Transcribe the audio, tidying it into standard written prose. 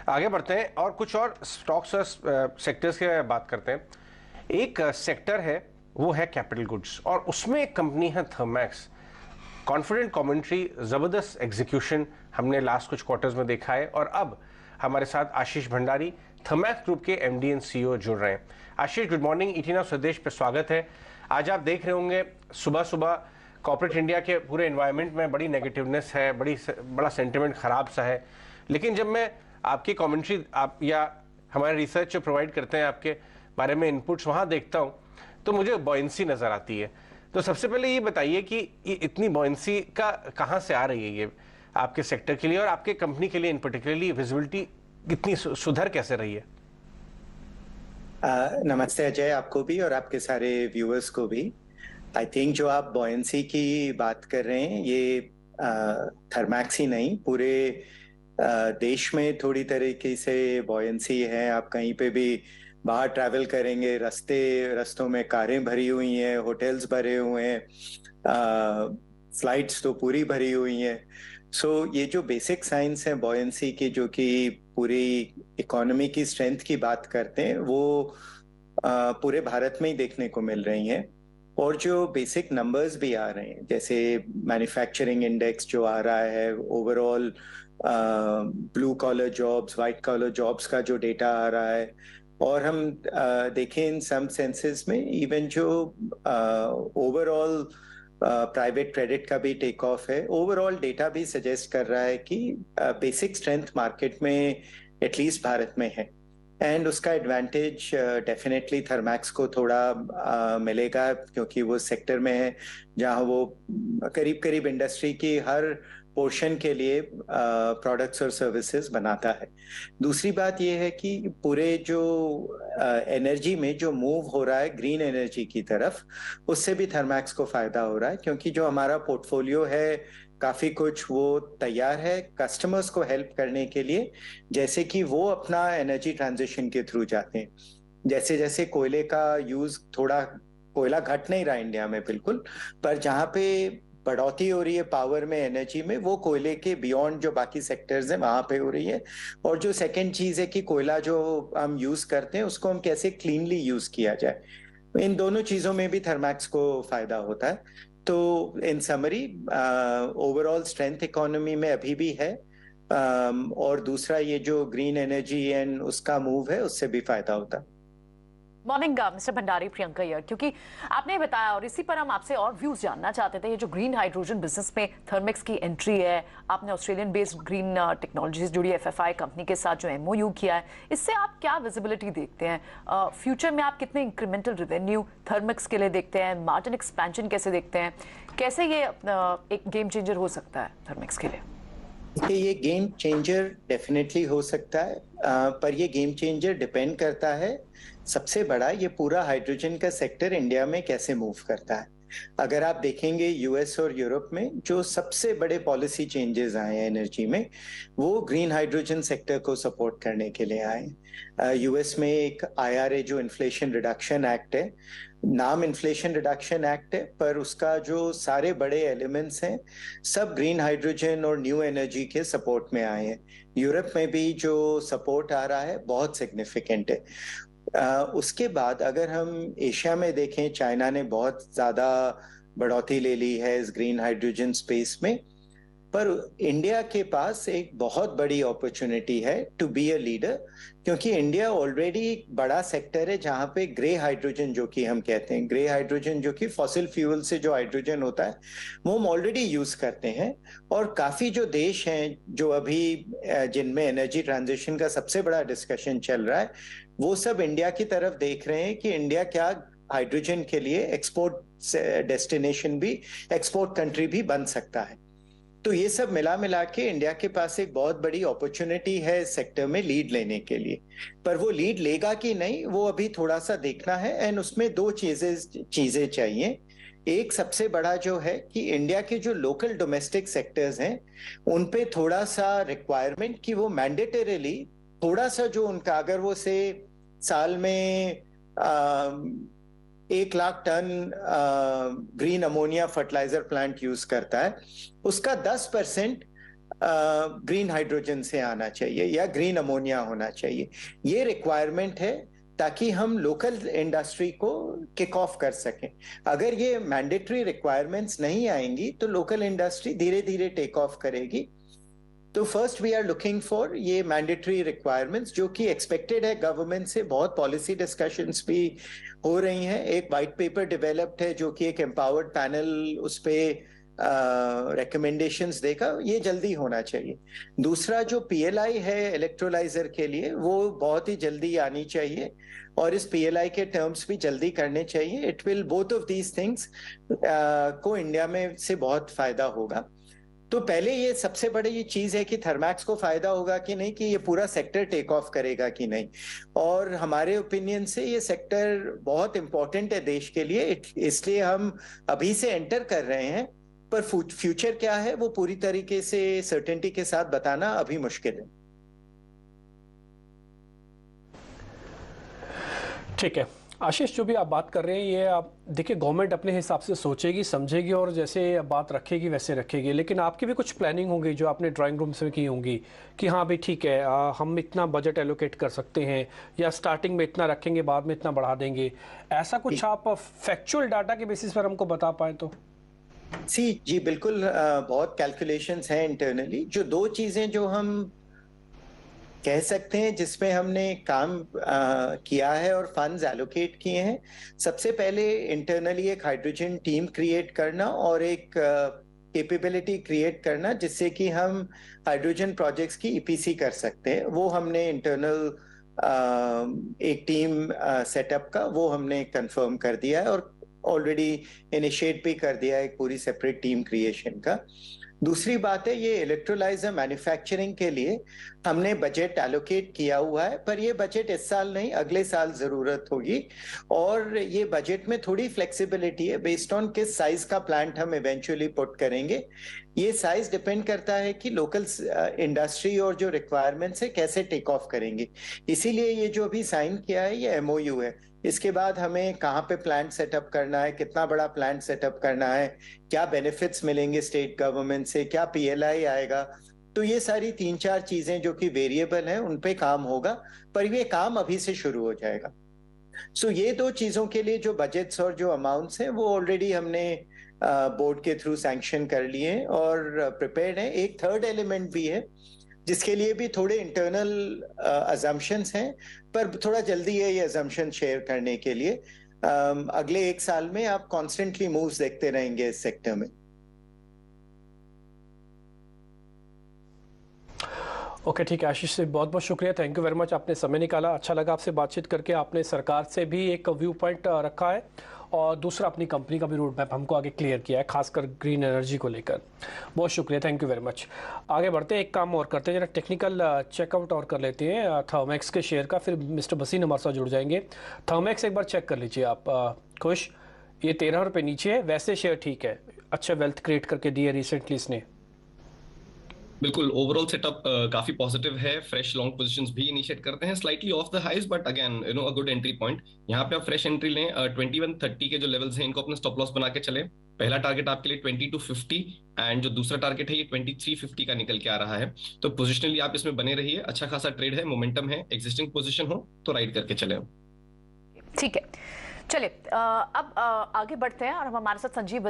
आगे बढ़ते हैं और कुछ और स्टॉक्स और सेक्टर्स की बात करते हैं। एक सेक्टर है वो है कैपिटल गुड्स और उसमें एक कंपनी है थर्मैक्स। कॉन्फिडेंट कमेंट्री, ज़बरदस्त एग्जीक्यूशन हमने लास्ट कुछ क्वार्टर्स में देखा है। और अब हमारे साथ आशीष भंडारी, थर्मैक्स ग्रुप के एमडी एंड सीईओ जुड़ रहे हैं। आशीष, गुड मॉर्निंग, ईटीना स्वदेश पे स्वागत है। आज आप देख रहे होंगे सुबह सुबह कॉर्पोरेट इंडिया के पूरे एनवायरनमेंट में बड़ी नेगेटिवनेस है, बड़ा सेंटिमेंट ख़राब सा है। लेकिन जब मैं आपकी कमेंट्री आप या हमारे रिसर्च जो प्रोवाइड करते हैं आपके बारे में इनपुट्स वहाँ देखता हूँ तो मुझे बॉयंसी नज़र आती है। तो सबसे पहले ये बताइए कि ये इतनी बॉयंसी का कहाँ से आ रही है, ये आपके सेक्टर के लिए और आपके कंपनी के लिए इन पर्टिकुलरली विजिबिलिटी कितनी सुधर कैसे रही है? नमस्ते अजय, आपको भी और आपके सारे व्यूअर्स को भी। आई थिंक जो आप बॉयंसी की बात कर रहे हैं ये थर्मैक्स ही नहीं, पूरे देश में थोड़ी तरीके से बॉयंसी है। आप कहीं पे भी बाहर ट्रैवल करेंगे, रस्तों में कारें भरी हुई हैं, होटल्स भरे हुए हैं, फ्लाइट्स तो पूरी भरी हुई हैं। ये जो बेसिक साइंस है बॉयंसी की, जो कि पूरी इकोनॉमी की स्ट्रेंथ की बात करते हैं, वो पूरे भारत में ही देखने को मिल रही हैं। और जो बेसिक नंबर्स भी आ रहे हैं, जैसे मैन्युफैक्चरिंग इंडेक्स जो आ रहा है, overall blue collar jobs, white collar jobs का जो डेटा आ रहा है, और हम देखें इन सम सेंसेस में इवन जो ओवरऑल प्राइवेट क्रेडिट का भी टेक ऑफ है, ओवरऑल डेटा भी सजेस्ट कर रहा है कि बेसिक स्ट्रेंथ मार्केट में एटलीस्ट भारत में है। एंड उसका एडवांटेज डेफिनेटली थर्मैक्स को थोड़ा मिलेगा, क्योंकि वो सेक्टर में है जहां वो करीब करीब इंडस्ट्री की हर पोर्शन के लिए प्रोडक्ट्स और सर्विसेज बनाता है। दूसरी बात ये है कि पूरे जो एनर्जी में जो मूव हो रहा है ग्रीन एनर्जी की तरफ, उससे भी थर्मैक्स को फायदा हो रहा है, क्योंकि जो हमारा पोर्टफोलियो है काफी कुछ वो तैयार है कस्टमर्स को हेल्प करने के लिए, जैसे कि वो अपना एनर्जी ट्रांजिशन के थ्रू जाते हैं। जैसे जैसे कोयले का यूज, थोड़ा कोयला घट नहीं रहा इंडिया में बिल्कुल, पर जहाँ पे बढ़ोतरी हो रही है पावर में, एनर्जी में, वो कोयले के बियॉन्ड जो बाकी सेक्टर्स हैं वहां पे हो रही है। और जो सेकंड चीज है कि कोयला जो हम यूज करते हैं उसको हम कैसे क्लीनली यूज किया जाए, इन दोनों चीजों में भी थर्मैक्स को फायदा होता है। तो इन समरी ओवरऑल स्ट्रेंथ इकोनॉमी में अभी भी है, और दूसरा ये जो ग्रीन एनर्जी एंड उसका मूव है, उससे भी फायदा होता है। मॉर्निंग मिस्टर भंडारी, प्रियंका यार, क्योंकि आपने बताया और इसी पर हम आपसे और व्यूज जानना चाहते थे। ये जो ग्रीन हाइड्रोजन बिजनेस में थर्मैक्स की एंट्री है, आपने ऑस्ट्रेलियन बेस्ड ग्रीन टेक्नोलॉजीज जुड़ी एफएफआई कंपनी के साथ जो एमओयू किया है, इससे आप क्या विजिबिलिटी देखते हैं? फ्यूचर में आप कितने इंक्रीमेंटल रेवेन्यू थर्मैक्स के लिए देखते हैं? मार्जिन एक्सपेंशन कैसे देखते हैं? कैसे ये एक गेम चेंजर हो सकता है थर्मैक्स के लिए? ये गेम चेंजर डेफिनेटली हो सकता है, पर ये गेम चेंजर डिपेंड करता है, सबसे बड़ा ये पूरा हाइड्रोजन का सेक्टर इंडिया में कैसे मूव करता है। अगर आप देखेंगे यूएस और यूरोप में जो सबसे बड़े पॉलिसी चेंजेस आए हैं एनर्जी में, वो ग्रीन हाइड्रोजन सेक्टर को सपोर्ट करने के लिए आए हैं। यूएस में एक आईआरए जो इन्फ्लेशन रिडक्शन एक्ट है, नाम इन्फ्लेशन रिडक्शन एक्ट है, पर उसका जो सारे बड़े एलिमेंट्स हैं सब ग्रीन हाइड्रोजन और न्यू एनर्जी के सपोर्ट में आए हैं। यूरोप में भी जो सपोर्ट आ रहा है बहुत सिग्निफिकेंट है। उसके बाद अगर हम एशिया में देखें, चाइना ने बहुत ज्यादा बढ़ोतरी ले ली है इस ग्रीन हाइड्रोजन स्पेस में, पर इंडिया के पास एक बहुत बड़ी अपॉर्चुनिटी है टू बी अ लीडर, क्योंकि इंडिया ऑलरेडी एक बड़ा सेक्टर है जहां पे ग्रे हाइड्रोजन, जो कि हम कहते हैं ग्रे हाइड्रोजन, जो कि फॉसिल फ्यूल से जो हाइड्रोजन होता है वो हम ऑलरेडी यूज करते हैं। और काफी जो देश हैं जो अभी जिनमें एनर्जी ट्रांजिशन का सबसे बड़ा डिस्कशन चल रहा है, वो सब इंडिया की तरफ देख रहे हैं कि इंडिया क्या हाइड्रोजन के लिए एक्सपोर्ट डेस्टिनेशन भी, एक्सपोर्ट कंट्री भी बन सकता है। तो ये सब मिला मिला के इंडिया के पास एक बहुत बड़ी अपॉर्चुनिटी है इस सेक्टर में लीड लेने के लिए। पर वो लीड लेगा कि नहीं, वो अभी थोड़ा सा देखना है। एंड उसमें दो चीजें चाहिए। एक सबसे बड़ा जो है कि इंडिया के जो लोकल डोमेस्टिक सेक्टर्स हैं उन पे थोड़ा सा रिक्वायरमेंट कि वो मैंडेटरीली थोड़ा सा जो उनका, अगर वो से साल में 1 lakh ton green ammonia fertiliser plant use करता है, उसका 10% ग्रीन हाइड्रोजन से आना चाहिए या ग्रीन अमोनिया होना चाहिए। ये रिक्वायरमेंट है ताकि हम लोकल इंडस्ट्री को किक ऑफ कर सकें। अगर ये मैंडेटरी रिक्वायरमेंट्स नहीं आएंगी तो लोकल इंडस्ट्री धीरे धीरे टेक ऑफ करेगी। तो first we are looking for ये मैंडेटरी रिक्वायरमेंट्स जो कि एक्सपेक्टेड है गवर्नमेंट से। बहुत पॉलिसी डिस्कशंस भी हो रही हैं। एक वाइट पेपर डेवलप्ड है जो कि एक एम्पावर्ड पैनल उस पर रिकमेंडेशंस देगा, ये जल्दी होना चाहिए। दूसरा जो पीएलआई है इलेक्ट्रोलाइजर के लिए, वो बहुत ही जल्दी आनी चाहिए और इस पीएलआई के टर्म्स भी जल्दी करने चाहिए। It will both of these things को इंडिया में से बहुत फायदा होगा। तो पहले ये सबसे बड़ी ये चीज है कि थर्मैक्स को फायदा होगा कि नहीं, कि ये पूरा सेक्टर टेक ऑफ करेगा कि नहीं। और हमारे ओपिनियन से ये सेक्टर बहुत इंपॉर्टेंट है देश के लिए, इसलिए हम अभी से एंटर कर रहे हैं। पर फ्यूचर क्या है वो पूरी तरीके से सर्टेनिटी के साथ बताना अभी मुश्किल है। ठीक है आशीष, जो भी आप बात कर रहे हैं ये आप देखिए, गवर्नमेंट अपने हिसाब से सोचेगी समझेगी और जैसे बात रखेगी वैसे रखेगी, लेकिन आपकी भी कुछ प्लानिंग होगी जो आपने ड्राइंग रूम से की होंगी कि हाँ भाई ठीक है हम इतना बजट एलोकेट कर सकते हैं या स्टार्टिंग में इतना रखेंगे बाद में इतना बढ़ा देंगे। ऐसा कुछ आप फैक्चुअल डाटा के बेसिस पर हमको बता पाए तो? जी बिल्कुल, बहुत कैलकुलेशंस हैं इंटरनली। जो दो चीजें जो हम कह सकते हैं जिसमें हमने काम किया है और फंड्स एलोकेट किए हैं, सबसे पहले इंटरनली एक हाइड्रोजन टीम क्रिएट करना और एक कैपेबिलिटी क्रिएट करना जिससे कि हम हाइड्रोजन प्रोजेक्ट्स की ईपीसी कर सकते हैं। वो हमने इंटरनल एक टीम सेटअप का वो हमने कंफर्म कर दिया है और ऑलरेडी इनिशिएट भी कर दिया है एक पूरी सेपरेट टीम क्रिएशन का। दूसरी बात है, ये इलेक्ट्रोलाइजर मैन्युफैक्चरिंग के लिए हमने बजट एलोकेट किया हुआ है, पर ये बजट इस साल नहीं अगले साल जरूरत होगी। और ये बजट में थोड़ी फ्लेक्सिबिलिटी है बेस्ड ऑन किस साइज का प्लांट हम इवेंचुअली पुट करेंगे। ये साइज डिपेंड करता है कि लोकल इंडस्ट्री और जो रिक्वायरमेंट्स है कैसे टेक ऑफ करेंगे। इसीलिए ये जो अभी साइन किया है ये एमओयू है। इसके बाद हमें कहाँ पे प्लांट सेटअप करना है, कितना बड़ा प्लांट सेटअप करना है, क्या बेनिफिट्स मिलेंगे स्टेट गवर्नमेंट से, क्या पीएलआई आएगा, तो ये सारी 3-4 चीजें जो कि वेरिएबल हैं उन पे काम होगा, पर ये काम अभी से शुरू हो जाएगा। सो ये दो चीजों के लिए जो बजट्स और जो अमाउंट्स हैं वो ऑलरेडी हमने बोर्ड के थ्रू सैंक्शन कर लिए हैं और प्रिपेयर्ड हैं। एक थर्ड एलिमेंट भी है जिसके लिए भी थोड़े इंटरनल अजम्पशंस हैं, पर थोड़ा जल्दी है ये अजम्पशन शेयर करने के लिए। अगले 1 साल में आप कॉन्स्टेंटली मूव्स देखते रहेंगे इस सेक्टर में। ओके ठीक है आशीष से बहुत बहुत शुक्रिया, थैंक यू वेरी मच, आपने समय निकाला, अच्छा लगा आपसे बातचीत करके। आपने सरकार से भी एक व्यू पॉइंट रखा है और दूसरा अपनी कंपनी का भी रोड मैप हमको आगे क्लियर किया है, खासकर ग्रीन एनर्जी को लेकर। बहुत शुक्रिया, थैंक यू वेरी मच। आगे बढ़ते हैं, एक काम और करते हैं, जरा टेक्निकल चेकआउट और कर लेते हैं थर्मैक्स के शेयर का, फिर मिस्टर बसीन हमारे साथ जुड़ जाएंगे। थर्मैक्स एक बार चेक कर लीजिए आप। खुश, ये 13 रुपये नीचे है, वैसे शेयर ठीक है, अच्छा वेल्थ क्रिएट करके दी है रिसेंटली इसने। बिल्कुल, ओवरऑल सेटअप काफी पॉजिटिव है। फ्रेश लॉन्ग पोजीशंस भी इनिशिएट करते हैं, slightly off the highs, but again a good entry point. यहाँ पे आप फ्रेश एंट्री लें। 2130 के जो लेवल्स हैं इनको अपना स्टॉप लॉस बना के चले। पहला टारगेट आपके लिए 2250 एंड जो दूसरा टारगेट है ये 2350 का निकल के आ रहा है। तो पोजिशनली आप इसमें बने रहिए, अच्छा खासा ट्रेड है, मोमेंटम है, एग्जिस्टिंग पोजिशन हो तो राइड करके चले। ठीक है, चलिए अब आगे बढ़ते हैं और हम हमारे साथ संजीव